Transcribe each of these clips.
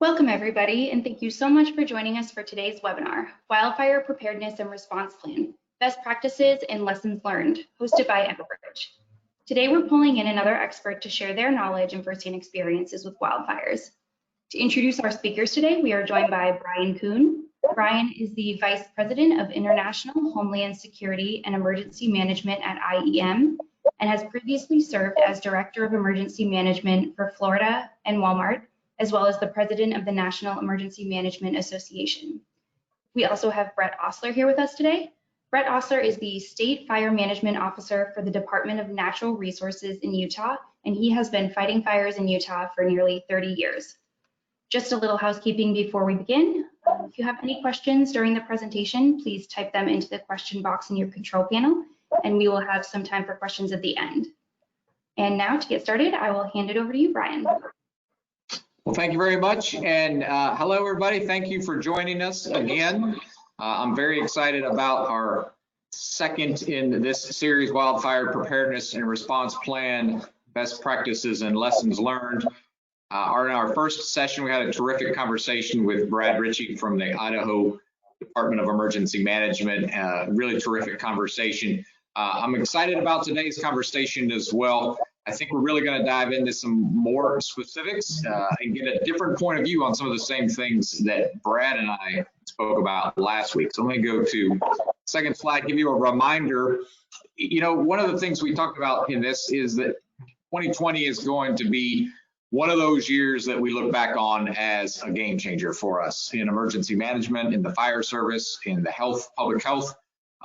Welcome everybody, and thank you so much for joining us for today's webinar, Wildfire Preparedness and Response Plan, Best Practices and Lessons Learned, hosted by Everbridge. Today we're pulling in another expert to share their knowledge and firsthand experiences with wildfires. To introduce our speakers today, we are joined by Bryan Koon. Bryan is the Vice President of International Homeland Security and Emergency Management at IEM, and has previously served as Director of Emergency Management for Florida and Walmart, as well as the President of the National Emergency Management Association. We also have Brett Ostler here with us today. Brett Ostler is the State Fire Management Officer for the Department of Natural Resources in Utah, and he has been fighting fires in Utah for nearly 30 years. Just a little housekeeping before we begin. If you have any questions during the presentation, please type them into the question box in your control panel, and we will have some time for questions at the end. And now to get started, I will hand it over to you, Bryan. Well, thank you very much. And hello, everybody. Thank you for joining us again. I'm very excited about our second in this series, Wildfire Preparedness and Response Plan, Best Practices and Lessons Learned. In our first session, we had a terrific conversation with Brad Ritchie from the Idaho Department of Emergency Management. Really terrific conversation. I'm excited about today's conversation as well. I think we're really going to dive into some more specifics and get a different point of view on some of the same things that Brad and I spoke about last week. So let me go to second slide, give you a reminder. You know, one of the things we talked about in this is that 2020 is going to be one of those years that we look back on as a game changer for us in emergency management, in the fire service, in the public health,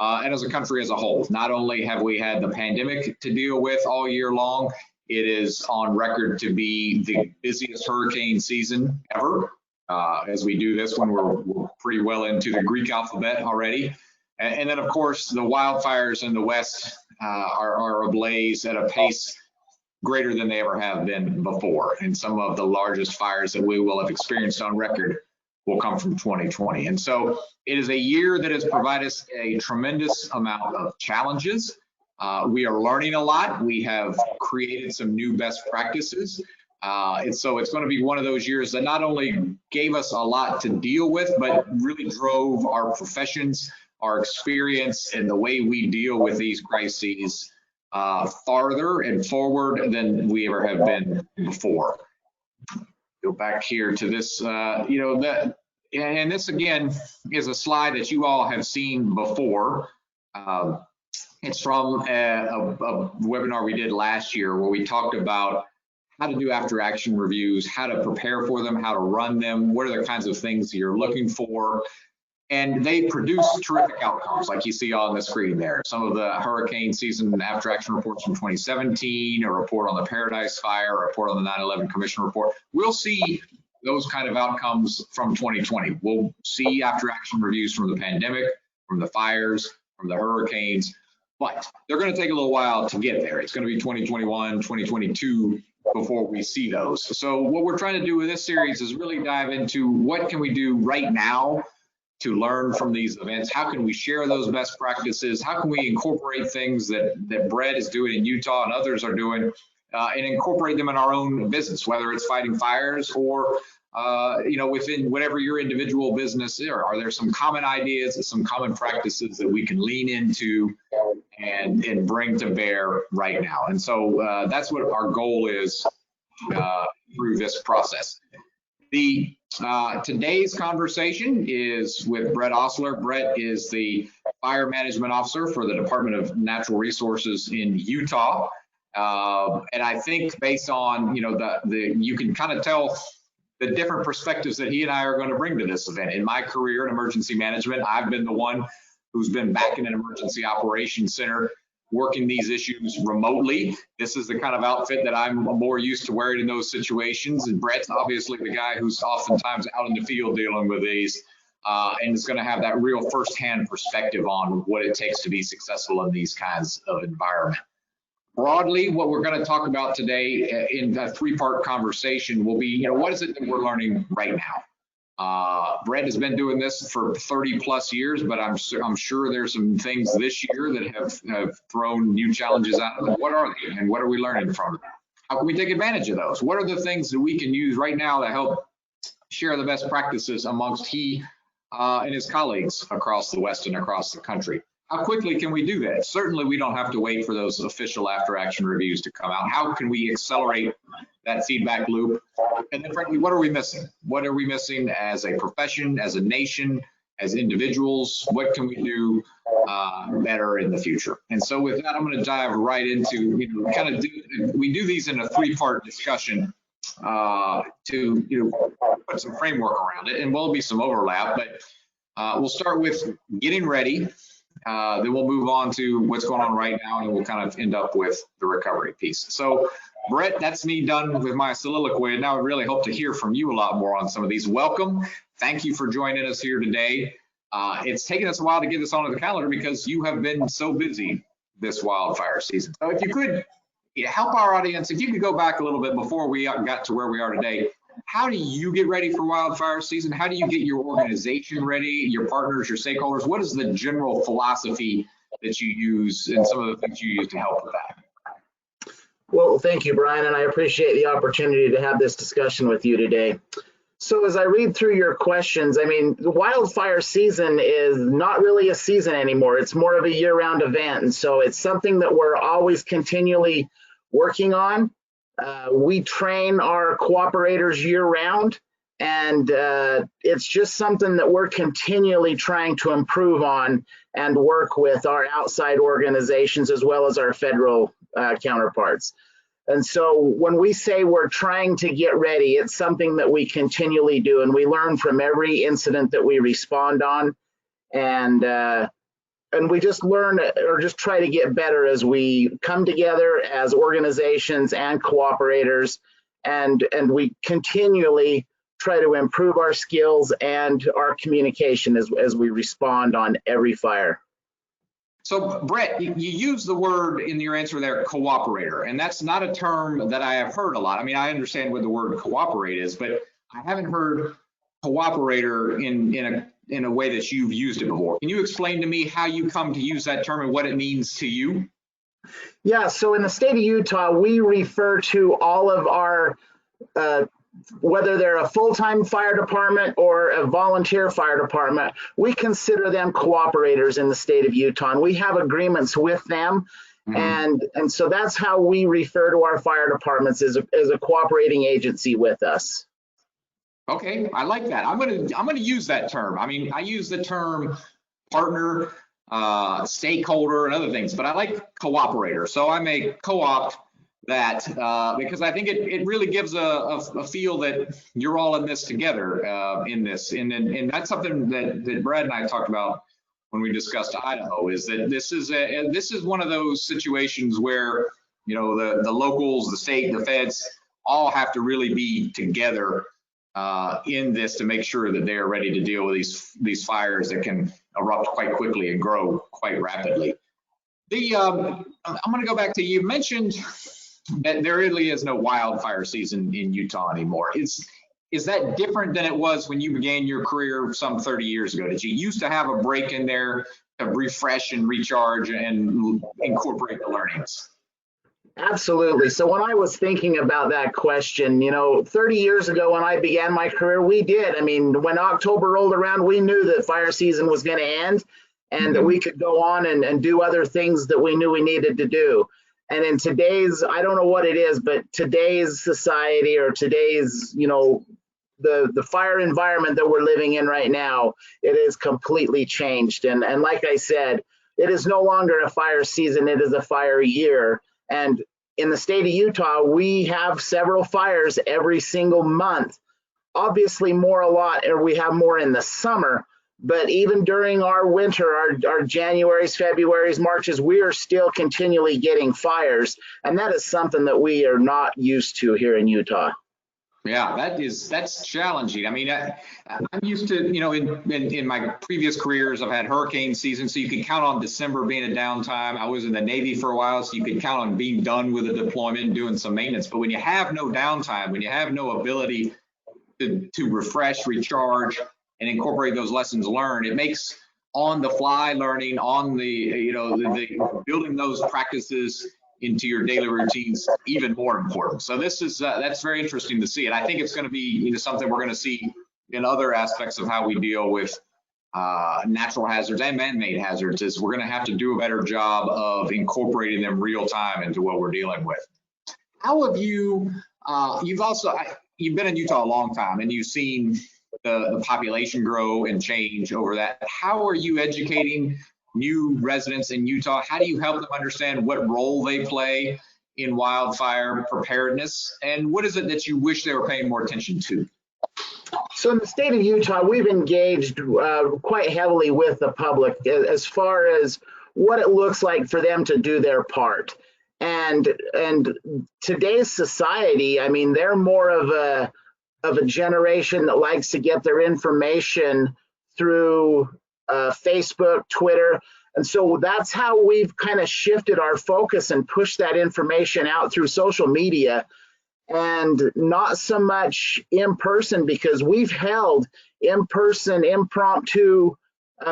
and as a country as a whole. Not only have we had the pandemic to deal with all year long, it is on record to be the busiest hurricane season ever. As we do this when we're pretty well into the Greek alphabet already. And then, of course, the wildfires in the West are ablaze at a pace greater than they ever have been before. And some of the largest fires that we will have experienced on record will come from 2020. And so it is a year that has provided us a tremendous amount of challenges. We are learning a lot. We have created some new best practices. And so it's going to be one of those years that not only gave us a lot to deal with, but really drove our professions, our experience, and the way we deal with these crises farther and forward than we ever have been before. Go back here to this, and this again is a slide that you all have seen before. It's from a webinar we did last year where we talked about how to do after action reviews, how to prepare for them, how to run them, what are the kinds of things you're looking for. And they produce terrific outcomes like you see on the screen there. Some of the hurricane season after action reports from 2017, a report on the Paradise Fire, a report on the 9/11 Commission report. We'll see those kind of outcomes from 2020. We'll see after action reviews from the pandemic, from the fires, from the hurricanes, but they're going to take a little while to get there. It's going to be 2021, 2022 before we see those. So what we're trying to do with this series is really dive into what can we do right now to learn from these events. How can we share those best practices? How can we incorporate things that Brett is doing in Utah and others are doing and incorporate them in our own business, whether it's fighting fires or within whatever your individual business is. Are there some common ideas, some common practices that we can lean into and bring to bear right now? And so that's what our goal is through this process. Today's conversation is with Brett Ostler. Brett is the Fire Management Officer for the Department of Natural Resources in Utah. And I think based on, you can kind of tell the different perspectives that he and I are going to bring to this event. In my career in emergency management, I've been the one who's been back in an emergency operations center working these issues remotely. This is the kind of outfit that I'm more used to wearing in those situations. And Brett's obviously the guy who's oftentimes out in the field dealing with these and is going to have that real firsthand perspective on what it takes to be successful in these kinds of environments. Broadly, what we're going to talk about today in a three-part conversation will be, what is it that we're learning right now? Brett has been doing this for 30 plus years, but I'm sure there's some things this year that have thrown new challenges out of them. What are they, and what are we learning from them? How can we take advantage of those? What are the things that we can use right now to help share the best practices amongst he and his colleagues across the West and across the country. How quickly can we do that? Certainly, we don't have to wait for those official after-action reviews to come out. How can we accelerate that feedback loop? And then, frankly, what are we missing? What are we missing as a profession, as a nation, as individuals? What can we do better in the future? And so with that, I'm going to dive right into, we do these in a three-part discussion to put some framework around it, and will be some overlap, but we'll start with getting ready. Then we'll move on to what's going on right now, and we'll kind of end up with the recovery piece. So, Brett, that's me done with my soliloquy. Now I really hope to hear from you a lot more on some of these. Welcome. Thank you for joining us here today. It's taken us a while to get this onto the calendar because you have been so busy this wildfire season. So if you could help our audience, if you could go back a little bit before we got to where we are today, how do you get ready for wildfire season? How do you get your organization ready, your partners, your stakeholders? What is the general philosophy that you use and some of the things you use to help with that? Well, thank you, Brian, and I appreciate the opportunity to have this discussion with you today. So as I read through your questions, I mean, the wildfire season is not really a season anymore. It's more of a year-round event, and so it's something that we're always continually working on. We train our cooperators year-round, and it's just something that we're continually trying to improve on and work with our outside organizations as well as our federal counterparts. And so when we say we're trying to get ready, it's something that we continually do, and we learn from every incident that we respond on, and we just learn or just try to get better as we come together as organizations and cooperators, and we continually try to improve our skills and our communication as we respond on every fire. So, Brett, you use the word in your answer there, cooperator, and that's not a term that I have heard a lot. I mean, I understand what the word cooperate is, but I haven't heard cooperator in a way that you've used it before. Can you explain to me how you come to use that term and what it means to you? Yeah, so in the state of Utah, we refer to all of our whether they're a full-time fire department or a volunteer fire department, we consider them cooperators in the state of Utah, and we have agreements with them. And so that's how we refer to our fire departments as a cooperating agency with us. Okay, I like that. I'm gonna use that term. I mean, I use the term partner, stakeholder, and other things, but I like cooperator. So I may co-opt that because I think it really gives a feel that you're all in this together in this, and that's something that Brad and I talked about when we discussed Idaho, is that this is one of those situations where, you know, the locals, the state, the feds all have to really be together in this to make sure that they are ready to deal with these fires that can erupt quite quickly and grow quite rapidly. I'm going to go back to, you mentioned that there really is no wildfire season in Utah anymore. Is that different than it was when you began your career some 30 years ago? Did you used to have a break in there to refresh and recharge and incorporate the learnings? Absolutely. So when I was thinking about that question, you know, 30 years ago when I began my career, we did. I mean, when October rolled around, we knew that fire season was going to end and that we could go on and do other things that we knew we needed to do. And in today's, I don't know what it is, but today's society or today's, you know, the fire environment that we're living in right now, it is completely changed. And like I said, it is no longer a fire season, it is a fire year. And in the state of Utah, we have several fires every single month. Obviously we have more in the summer, but even during our winter, our Januaries, Februaries, Marches, we are still continually getting fires. And that is something that we are not used to here in Utah. Yeah, that's challenging. I mean, I'm used to, you know, in my previous careers, I've had hurricane season, so you can count on December being a downtime. I was in the Navy for a while, so you could count on being done with a deployment and doing some maintenance. But when you have no downtime, when you have no ability to refresh, recharge, and incorporate those lessons learned, it makes on the fly learning, on the, you know, the building those practices into your daily routines even more important. So this is that's very interesting to see, and I think it's going to be something we're going to see in other aspects of how we deal with natural hazards and man-made hazards. Is we're going to have to do a better job of incorporating them real time into what we're dealing with. How have you? You've been in Utah a long time, and you've seen the population grow and change over that. How are you educating new residents in Utah? How do you help them understand what role they play in wildfire preparedness? And what is it that you wish they were paying more attention to? So in the state of Utah, we've engaged quite heavily with the public as far as what it looks like for them to do their part. And today's society, I mean, they're more of a generation that likes to get their information through Facebook, Twitter. And so that's how we've kind of shifted our focus and pushed that information out through social media, and not so much in person, because we've held in-person impromptu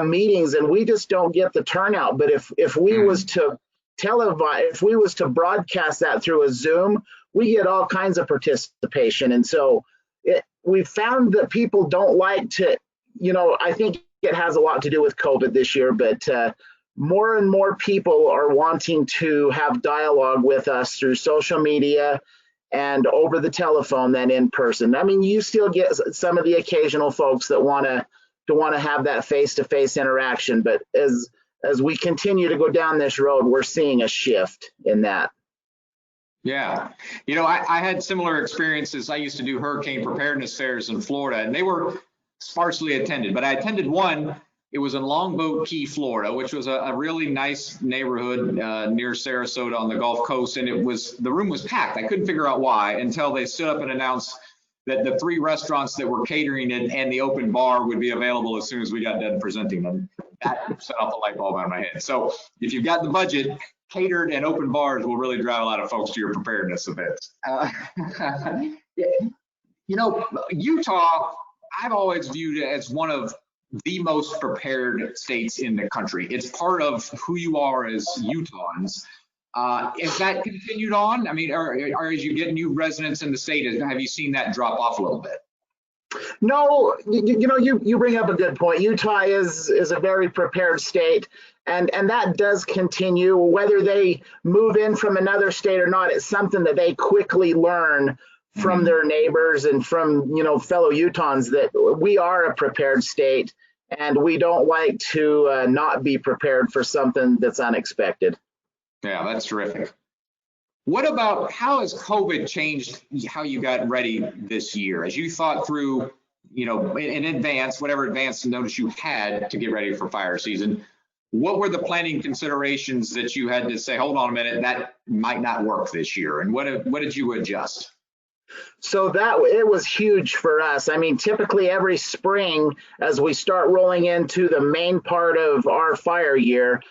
meetings and we just don't get the turnout. But if we was to televise, if we was to broadcast that through a Zoom, we get all kinds of participation. And so we found that people don't like to, I think it has a lot to do with COVID this year, but more and more people are wanting to have dialogue with us through social media and over the telephone than in person. I mean, you still get some of the occasional folks that want to have that face-to-face interaction, but as we continue to go down this road, we're seeing a shift in that. Yeah, I had similar experiences. I used to do hurricane preparedness fairs in Florida, and they were sparsely attended, but I attended one. It was in Longboat Key, Florida, which was a really nice neighborhood near Sarasota on the Gulf Coast, and the room was packed. I couldn't figure out why until they stood up and announced that the 3 restaurants that were catering it and the open bar would be available as soon as we got done presenting them. That set off a light bulb on my head. So if you've got the budget, catered and open bars will really drive a lot of folks to your preparedness events. Utah, I've always viewed it as one of the most prepared states in the country. It's part of who you are as Utahns. Has that continued on? I mean, or as you get new residents in the state, have you seen that drop off a little bit? No, you bring up a good point. Utah is a very prepared state, and that does continue. Whether they move in from another state or not, it's something that they quickly learn from their neighbors and from fellow Utahns that we are a prepared state, and we don't like to not be prepared for something that's unexpected. Yeah, that's terrific. What about how has COVID changed how you got ready this year? As you thought through, in advance, whatever advance notice you had to get ready for fire season, what were the planning considerations that you had to say, hold on a minute, that might not work this year? And what did you adjust? So it was huge for us. I mean, typically every spring, as we start rolling into the main part of our fire year,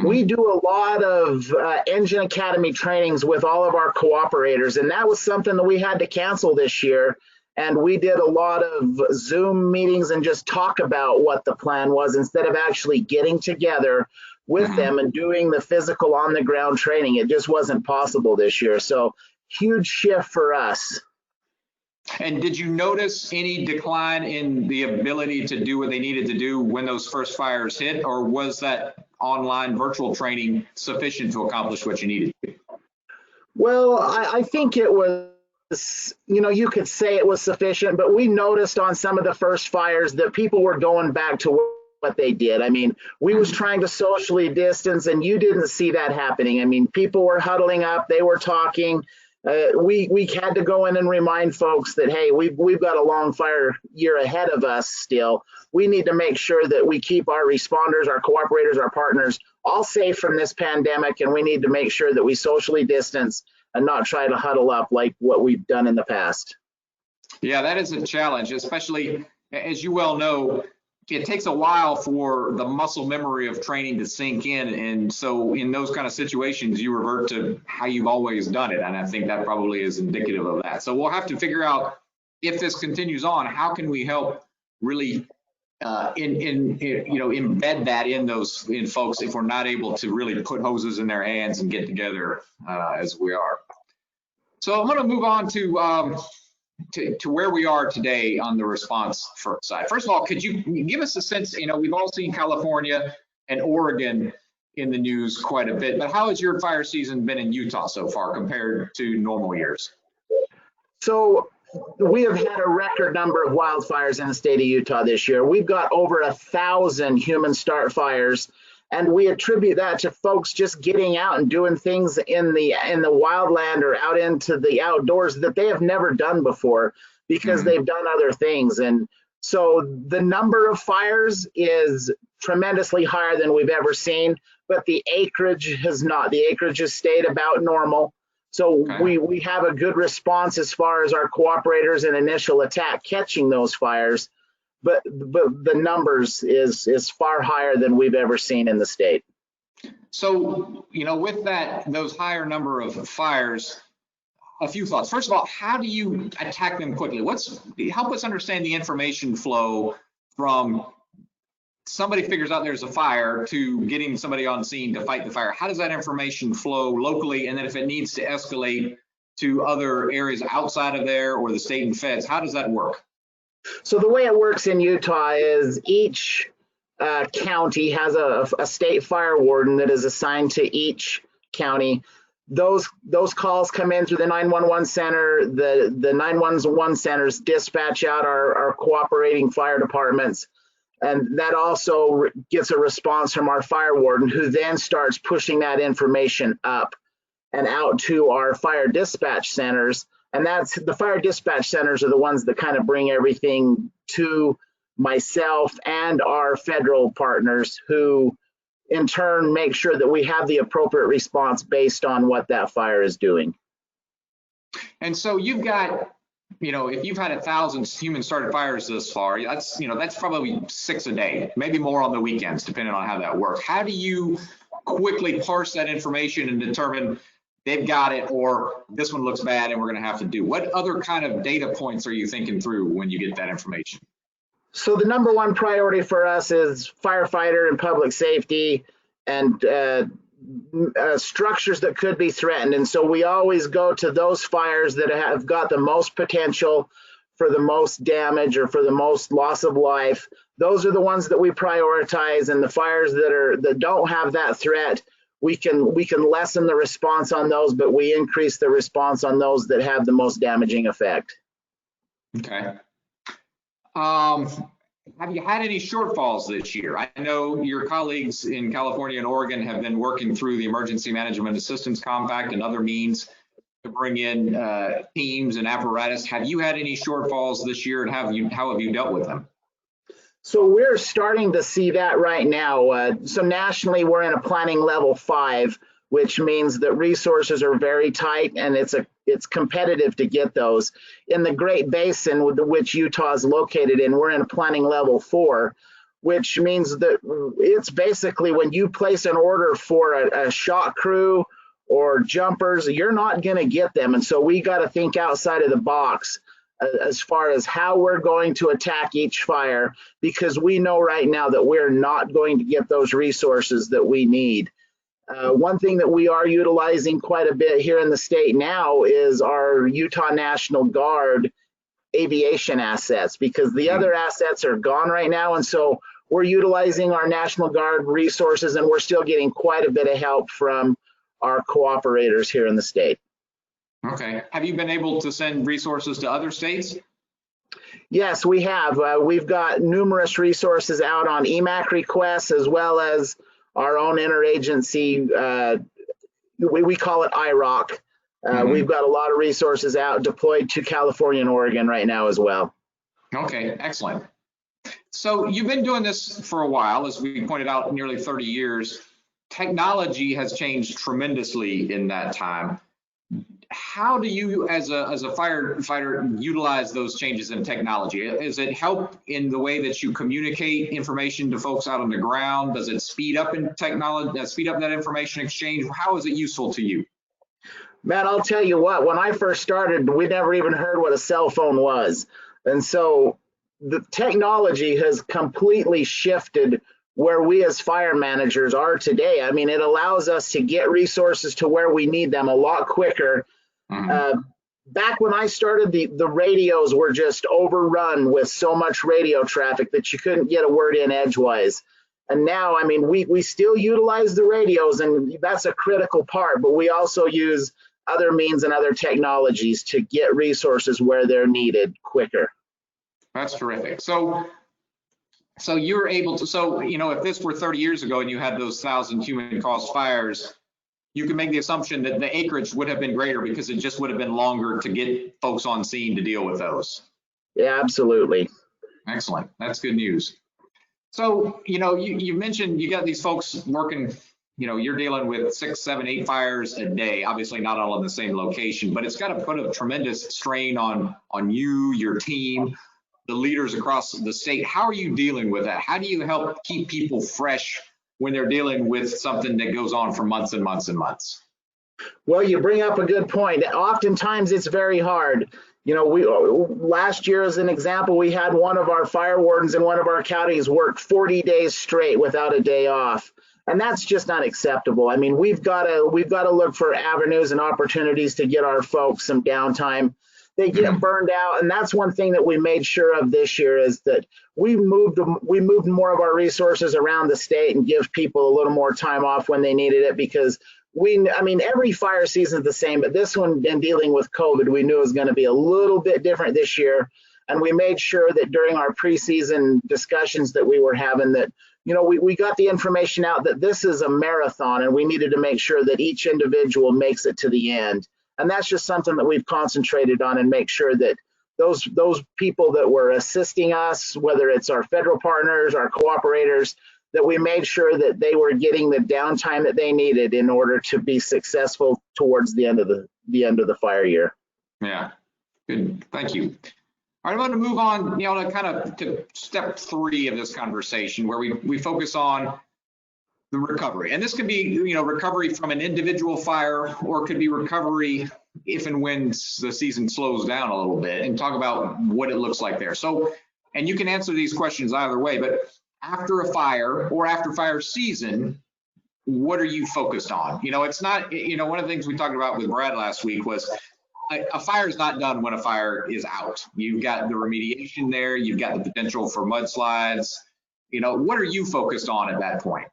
we do a lot of Engine Academy trainings with all of our cooperators, and that was something that we had to cancel this year. And we did a lot of Zoom meetings and just talk about what the plan was instead of actually getting together with them and doing the physical on the ground training. It just wasn't possible this year. So huge shift for us. And did you notice any decline in the ability to do what they needed to do when those first fires hit, or was that online virtual training sufficient to accomplish what you needed to? Well, I think it was, you could say it was sufficient, but we noticed on some of the first fires that people were going back to what they did. I mean, we was trying to socially distance, and you didn't see that happening. I mean, people were huddling up, they were talking. We had to go in and remind folks that, hey, we've got a long fire year ahead of us still. We need to make sure that we keep our responders, our cooperators, our partners all safe from this pandemic, and we need to make sure that we socially distance and not try to huddle up like what we've done in the past. Yeah, that is a challenge, especially as you well know. It takes a while for the muscle memory of training to sink in. And so in those kind of situations, you revert to how you've always done it. And I think that probably is indicative of that. So we'll have to figure out, if this continues on, how can we help really embed that in folks if we're not able to really put hoses in their hands and get together as we are. So I'm going to move on to where we are today on the response side. First of all, could you give us a sense, we've all seen California and Oregon in the news quite a bit, but how has your fire season been in Utah so far compared to normal years? So we have had a record number of wildfires in the state of Utah this year. We've got over 1,000 human start fires, and we attribute that to folks just getting out and doing things in the wildland or out into the outdoors that they have never done before because they've done other things. And so the number of fires is tremendously higher than we've ever seen, but the acreage has not. The acreage has stayed about normal. So we have a good response as far as our cooperators and initial attack catching those fires, but the numbers is far higher than we've ever seen in the state. So, with those higher number of fires, a few thoughts. First of all, how do you attack them quickly? Help us understand the information flow from somebody figures out there's a fire to getting somebody on scene to fight the fire. How does that information flow locally? And then if it needs to escalate to other areas outside of there or the state and feds, how does that work? So the way it works in Utah is each county has a state fire warden that is assigned to each county. Those calls come in through the 911 center. The 911 centers dispatch out our cooperating fire departments. And that also gets a response from our fire warden, who then starts pushing that information up and out to our fire dispatch centers. And that's the fire dispatch centers are the ones that kind of bring everything to myself and our federal partners, who in turn make sure that we have the appropriate response based on what that fire is doing. And so you've got, if you've had 1,000 human started fires this far, that's probably 6 a day, maybe more on the weekends, depending on how that works. How do you quickly parse that information and determine they've got it or this one looks bad and we're going to have to do? What other kind of data points are you thinking through when you get that information? So the number one priority for us is firefighter and public safety and structures that could be threatened. And so we always go to those fires that have got the most potential for the most damage or for the most loss of life. Those are the ones that we prioritize, and the fires that don't have that threat, we can lessen the response on those, but we increase the response on those that have the most damaging effect. Okay. Have you had any shortfalls this year? I know your colleagues in California and Oregon have been working through the Emergency Management Assistance Compact and other means to bring in teams and apparatus. Have you had any shortfalls this year, and how have you dealt with them? So we're starting to see that right now. So nationally, we're in a planning level 5, which means that resources are very tight and it's competitive to get those. In the Great Basin, with which Utah is located in, we're in a planning level 4, which means that it's basically when you place an order for a shot crew or jumpers, you're not going to get them. And so we got to think outside of the box as far as how we're going to attack each fire, because we know right now that we're not going to get those resources that we need. One thing that we are utilizing quite a bit here in the state now is our Utah National Guard aviation assets, because the other assets are gone right now. And so we're utilizing our National Guard resources, and we're still getting quite a bit of help from our cooperators here in the state. Okay. Have you been able to send resources to other states? Yes, we have. We've got numerous resources out on EMAC requests, as well as our own interagency, we call it IROC. We've got a lot of resources out deployed to California and Oregon right now as well. Okay, excellent. So you've been doing this for a while, as we pointed out, nearly 30 years. Technology has changed tremendously in that time. How do you, as a firefighter, utilize those changes in technology? Does it help in the way that you communicate information to folks out on the ground? Does it speed up in technology, speed up that information exchange? How is it useful to you? Matt, I'll tell you what, when I first started, we never even heard what a cell phone was. And so the technology has completely shifted where we as fire managers are today. I mean, it allows us to get resources to where we need them a lot quicker. Back when I started, the radios were just overrun with so much radio traffic that you couldn't get a word in edgewise. And now, I mean, we still utilize the radios, and that's a critical part, but we also use other means and other technologies to get resources where they're needed quicker. That's terrific. So you're able to, so, you know, if this were 30 years ago and you had those 1,000 human caused fires, you can make the assumption that the acreage would have been greater because it just would have been longer to get folks on scene to deal with those. Yeah, absolutely. Excellent. That's good news. So, you know, you mentioned you got these folks working, you know, you're dealing with 6, 7, 8 fires a day, obviously not all in the same location, but it's got to put a tremendous strain on you, your team, the leaders across the state. How are you dealing with that? How do you help keep people fresh when they're dealing with something that goes on for months and months and months? Well, you bring up a good point. Oftentimes it's very hard. You know, last year as an example, we had one of our fire wardens in one of our counties work 40 days straight without a day off. And that's just not acceptable. I mean, we've got to look for avenues and opportunities to get our folks some downtime. They get burned out, and that's one thing that we made sure of this year is that we moved more of our resources around the state and give people a little more time off when they needed it, because I mean, every fire season is the same, but this one, in dealing with COVID, we knew it was going to be a little bit different this year, and we made sure that during our preseason discussions that we were having that, you know, we got the information out that this is a marathon, and we needed to make sure that each individual makes it to the end. And that's just something that we've concentrated on, and make sure that those people that were assisting us, whether it's our federal partners, our cooperators, that we made sure that they were getting the downtime that they needed in order to be successful towards the end of the fire year. Yeah, good. Thank you. All right, I'm going to move on, you know, to kind of to step 3 of this conversation, where we focus on the recovery. And this could be, you know, recovery from an individual fire, or it could be recovery if and when the season slows down a little bit, and talk about what it looks like there. So, and you can answer these questions either way, but after a fire or after fire season, what are you focused on? You know, it's not, you know, one of the things we talked about with Brad last week was a fire is not done when a fire is out. You've got the remediation there, you've got the potential for mudslides. You know, what are you focused on at that point?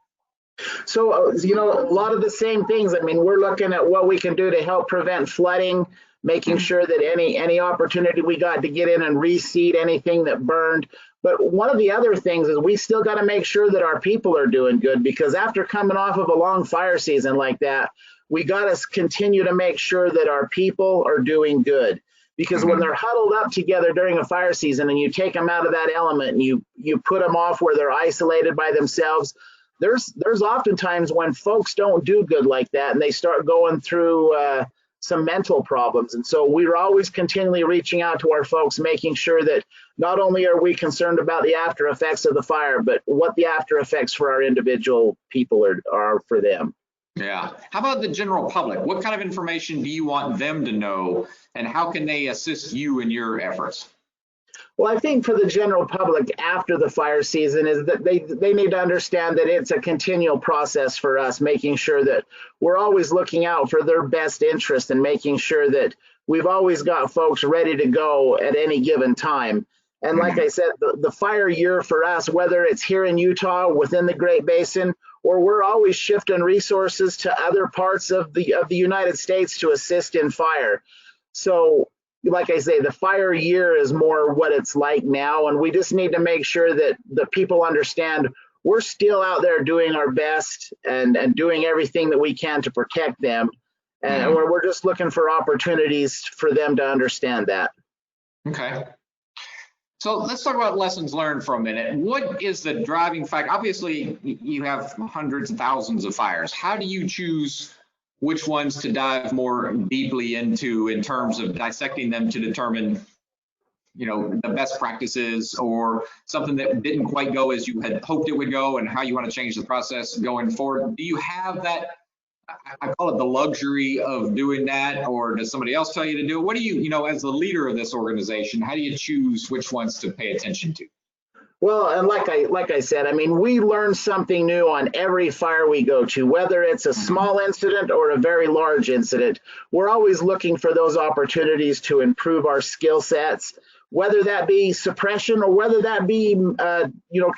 So, you know, a lot of the same things. I mean, we're looking at what we can do to help prevent flooding, making sure that any opportunity we got to get in and reseed anything that burned. But one of the other things is we still got to make sure that our people are doing good, because after coming off of a long fire season like that, we got to continue to make sure that our people are doing good. Because when they're huddled up together during a fire season and you take them out of that element and you put them off where they're isolated by themselves, there's oftentimes when folks don't do good like that and they start going through some mental problems. And so we're always continually reaching out to our folks, making sure that not only are we concerned about the after effects of the fire, but what the after effects for our individual people are for them. Yeah. How about the general public? What kind of information do you want them to know, and how can they assist you in your efforts? Well, I think for the general public after the fire season is that they need to understand that it's a continual process for us, making sure that we're always looking out for their best interest and making sure that we've always got folks ready to go at any given time. And like I said, the fire year for us, whether it's here in Utah within the Great Basin, or we're always shifting resources to other parts of the United States to assist in fire. So like I say, the fire year is more what it's like now, and we just need to make sure that the people understand we're still out there doing our best and doing everything that we can to protect them. And we're just looking for opportunities for them to understand that. Okay. So let's talk about lessons learned for a minute. What is the driving factor? Obviously, you have hundreds of thousands of fires. How do you choose which ones to dive more deeply into in terms of dissecting them to determine, you know, the best practices or something that didn't quite go as you had hoped it would go, and how you want to change the process going forward? Do you have that I call it the luxury of doing that, or does somebody else tell you to do it? What do you, as the leader of this organization, how do you choose which ones to pay attention to? Well, and like I said, I mean, we learn something new on every fire we go to, whether it's a small incident or a very large incident. We're always looking for those opportunities to improve our skill sets, whether that be suppression or whether that be,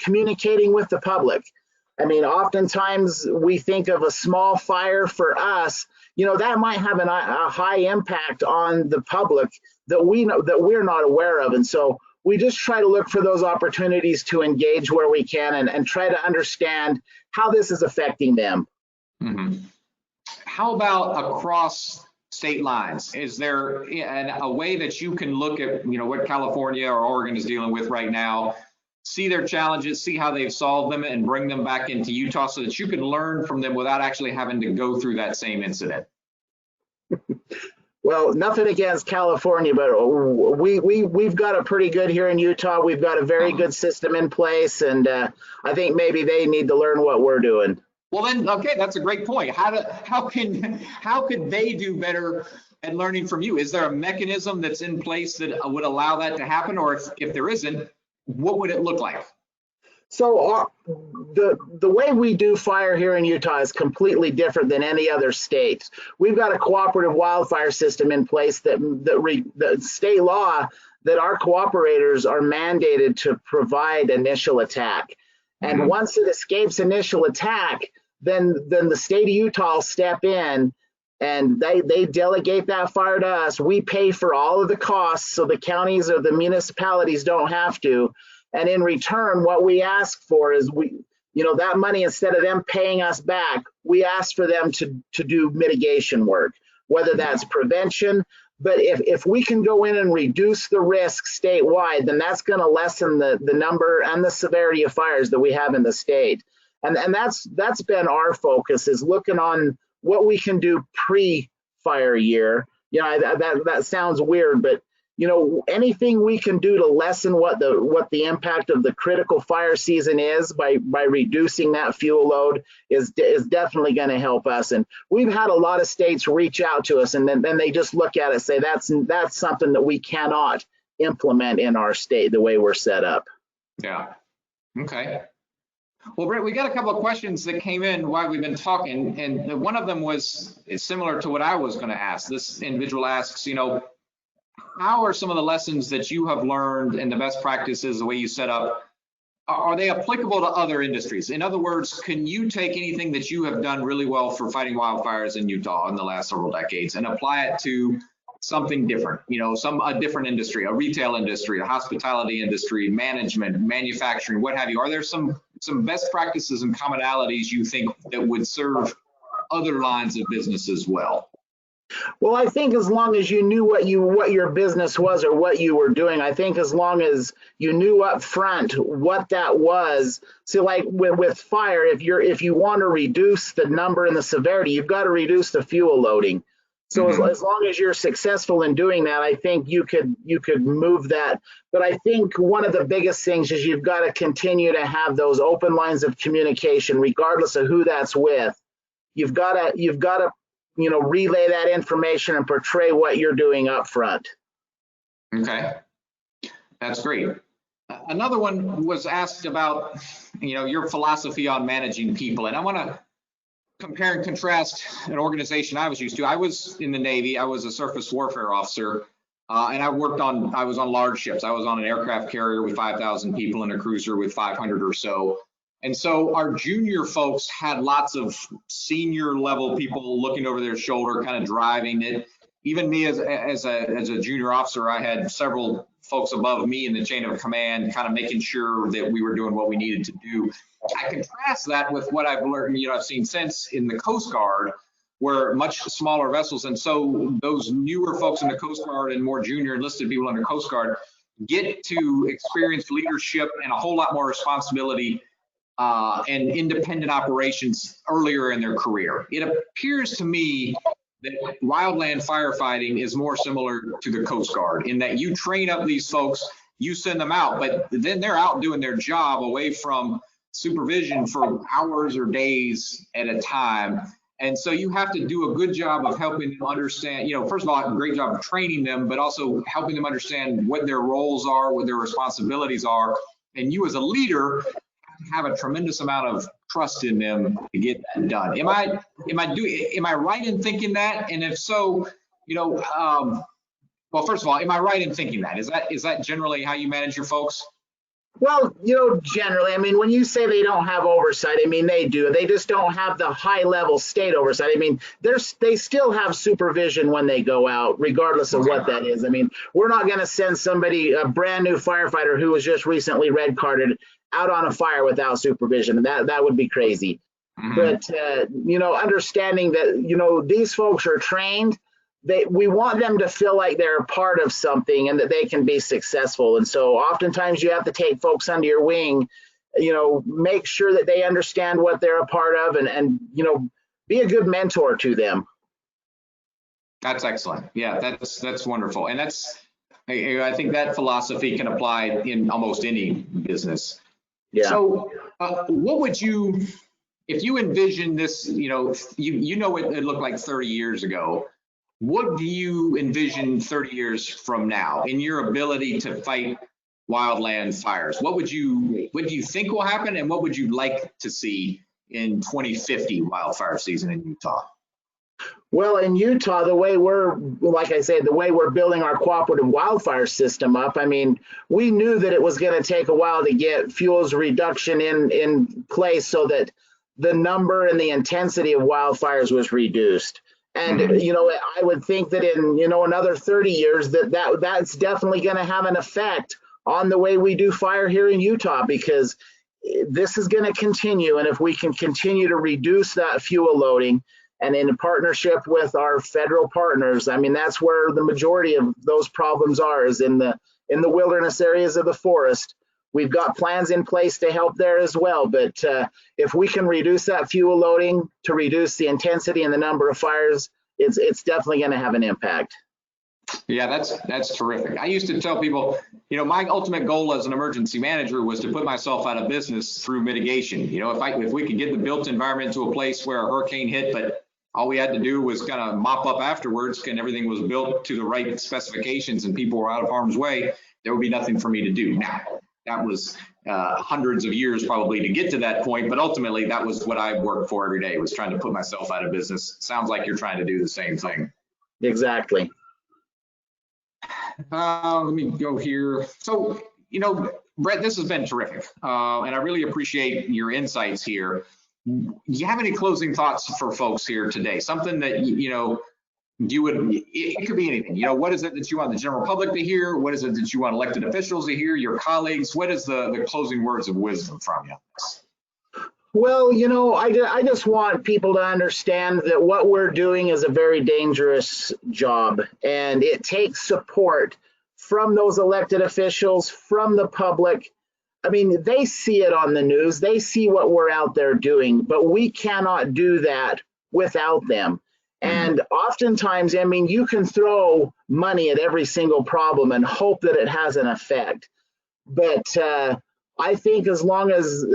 communicating with the public. I mean, oftentimes we think of a small fire for us, that might have a high impact on the public that we're not aware of. And so we just try to look for those opportunities to engage where we can and try to understand how this is affecting them. Mm-hmm. How about across state lines? Is there a way that you can look at, what California or Oregon is dealing with right now, see their challenges, see how they've solved them, and bring them back into Utah so that you can learn from them without actually having to go through that same incident? Well, nothing against California, but we've got a pretty good here in Utah. We've got a very good system in place, and I think maybe they need to learn what we're doing. Well, then, okay, that's a great point. How could they do better at learning from you? Is there a mechanism that's in place that would allow that to happen, or if there isn't, what would it look like? So the way we do fire here in Utah is completely different than any other state. We've got a cooperative wildfire system in place that state law that our cooperators are mandated to provide initial attack. And once it escapes initial attack, then the state of Utah will step in and they delegate that fire to us. We pay for all of the costs so the counties or the municipalities don't have to. And in return, what we ask for is that money, instead of them paying us back, we ask for them to do mitigation work, whether that's prevention. But if we can go in and reduce the risk statewide, then that's going to lessen the number and the severity of fires that we have in the state. And that's been our focus, is looking on what we can do pre-fire year. That sounds weird, but anything we can do to lessen what the impact of the critical fire season is by reducing that fuel load is definitely going to help us. And we've had a lot of states reach out to us, and then they just look at it and say that's something that we cannot implement in our state the way we're set up. Yeah. Okay. Well, Brett, we got a couple of questions that came in while we've been talking, and one of them was similar to what I was going to ask. This individual asks, how are some of the lessons that you have learned and the best practices, the way you set up, are they applicable to other industries? In other words, can you take anything that you have done really well for fighting wildfires in Utah in the last several decades and apply it to something different, a different industry, a retail industry, a hospitality industry, management, manufacturing, what have you? Are there some best practices and commonalities you think that would serve other lines of business as well? Well, I think as long as you knew what your business was or what you were doing, I think as long as you knew up front what that was. So like with fire, if you want to reduce the number and the severity, you've got to reduce the fuel loading. So as long as you're successful in doing that, I think you could move that. But I think one of the biggest things is you've got to continue to have those open lines of communication, regardless of who that's with. You've got to relay that information and portray what you're doing up front. Okay, that's great. Another one was asked about, your philosophy on managing people, and I want to compare and contrast an organization I was used to. I was in the Navy. I was a surface warfare officer, and I was on large ships. I was on an aircraft carrier with 5,000 people and a cruiser with 500 or so. And so our junior folks had lots of senior level people looking over their shoulder, kind of driving it. Even me as a junior officer, I had several folks above me in the chain of command, kind of making sure that we were doing what we needed to do. I contrast that with what I've learned, I've seen since in the Coast Guard, where much smaller vessels. And so those newer folks in the Coast Guard and more junior enlisted people in the Coast Guard get to experience leadership and a whole lot more responsibility and independent operations earlier in their career. It appears to me that wildland firefighting is more similar to the Coast Guard in that you train up these folks, you send them out, but then they're out doing their job away from supervision for hours or days at a time. And so you have to do a good job of helping them understand, first of all, a great job of training them, but also helping them understand what their roles are, what their responsibilities are. And you as a leader have a tremendous amount of trust in them to get that done. Am I right in thinking that? And if so, well, first of all, am I right in thinking that? Is that generally how you manage your folks? Well, generally, I mean, when you say they don't have oversight, I mean, they do. They just don't have the high level state oversight. I mean, they still have supervision when they go out, regardless of what that is. I mean, we're not going to send somebody, a brand new firefighter who was just recently red carded, out on a fire without supervision. That would be crazy. Mm-hmm. But, understanding that, these folks are trained. We want them to feel like they're a part of something and that they can be successful. And so oftentimes you have to take folks under your wing, make sure that they understand what they're a part of and be a good mentor to them. That's excellent. Yeah, that's wonderful. And I think that philosophy can apply in almost any business. Yeah. So what would you, if you envision this, what it looked like 30 years ago, what do you envision 30 years from now in your ability to fight wildland fires? What do you think will happen, and what would you like to see in 2050 wildfire season in Utah? Well, in Utah, the way we're building our cooperative wildfire system up, I mean, we knew that it was going to take a while to get fuels reduction in place so that the number and the intensity of wildfires was reduced. And, I would think that in, another 30 years that's definitely going to have an effect on the way we do fire here in Utah, because this is going to continue. And if we can continue to reduce that fuel loading, and in partnership with our federal partners, I mean, that's where the majority of those problems are, is in the wilderness areas of the forest. We've got plans in place to help there as well. But if we can reduce that fuel loading to reduce the intensity and the number of fires, it's definitely going to have an impact. Yeah, that's terrific. I used to tell people, my ultimate goal as an emergency manager was to put myself out of business through mitigation. If we could get the built environment to a place where a hurricane hit, but all we had to do was kind of mop up afterwards, and everything was built to the right specifications and people were out of harm's way, there would be nothing for me to do. Now, that was hundreds of years probably to get to that point, but ultimately that was what I worked for every day, was trying to put myself out of business. Sounds like you're trying to do the same thing. Exactly. Let me go here. So, Brett, this has been terrific, and I really appreciate your insights here. Do you have any closing thoughts for folks here today? Something that, you would, it could be anything. What is it that you want the general public to hear? What is it that you want elected officials to hear, your colleagues? What is the closing words of wisdom from you? Well, I just want people to understand that what we're doing is a very dangerous job, and it takes support from those elected officials, from the public. I mean, they see it on the news, they see what we're out there doing, but we cannot do that without them. And oftentimes, I mean, you can throw money at every single problem and hope that it has an effect. But I think as long as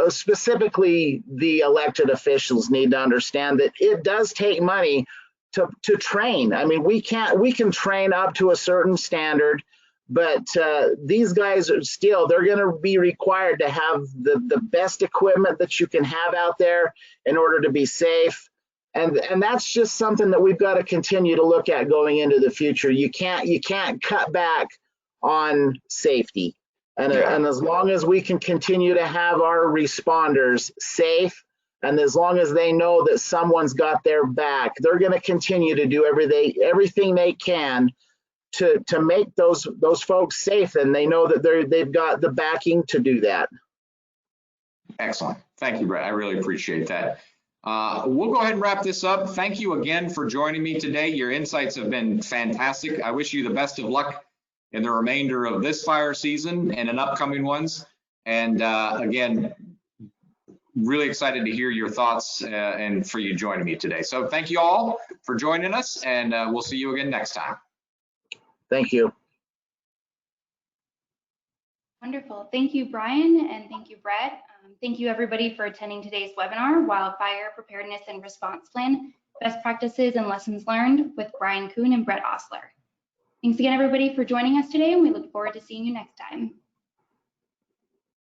specifically the elected officials need to understand that it does take money to train. I mean, we can train up to a certain standard, but these guys are they're going to be required to have the best equipment that you can have out there in order to be safe. And that's just something that we've got to continue to look at going into the future. You can't cut back on safety. And as long as we can continue to have our responders safe, and as long as they know that someone's got their back, they're going to continue to do everything they can to make those folks safe, and they know that they've got the backing to do that. Excellent. Thank you, Brett. I really appreciate that. We'll go ahead and wrap this up. Thank you again for joining me today. Your insights have been fantastic. I wish you the best of luck in the remainder of this fire season and in upcoming ones. And again, really excited to hear your thoughts and for you joining me today. So thank you all for joining us, and we'll see you again next time. Thank you. Wonderful. Thank you, Brian, and thank you, Brett. Thank you, everybody, for attending today's webinar, Wildfire Preparedness and Response Plan, Best Practices and Lessons Learned with Bryan Koon and Brett Ostler. Thanks again, everybody, for joining us today, and we look forward to seeing you next time.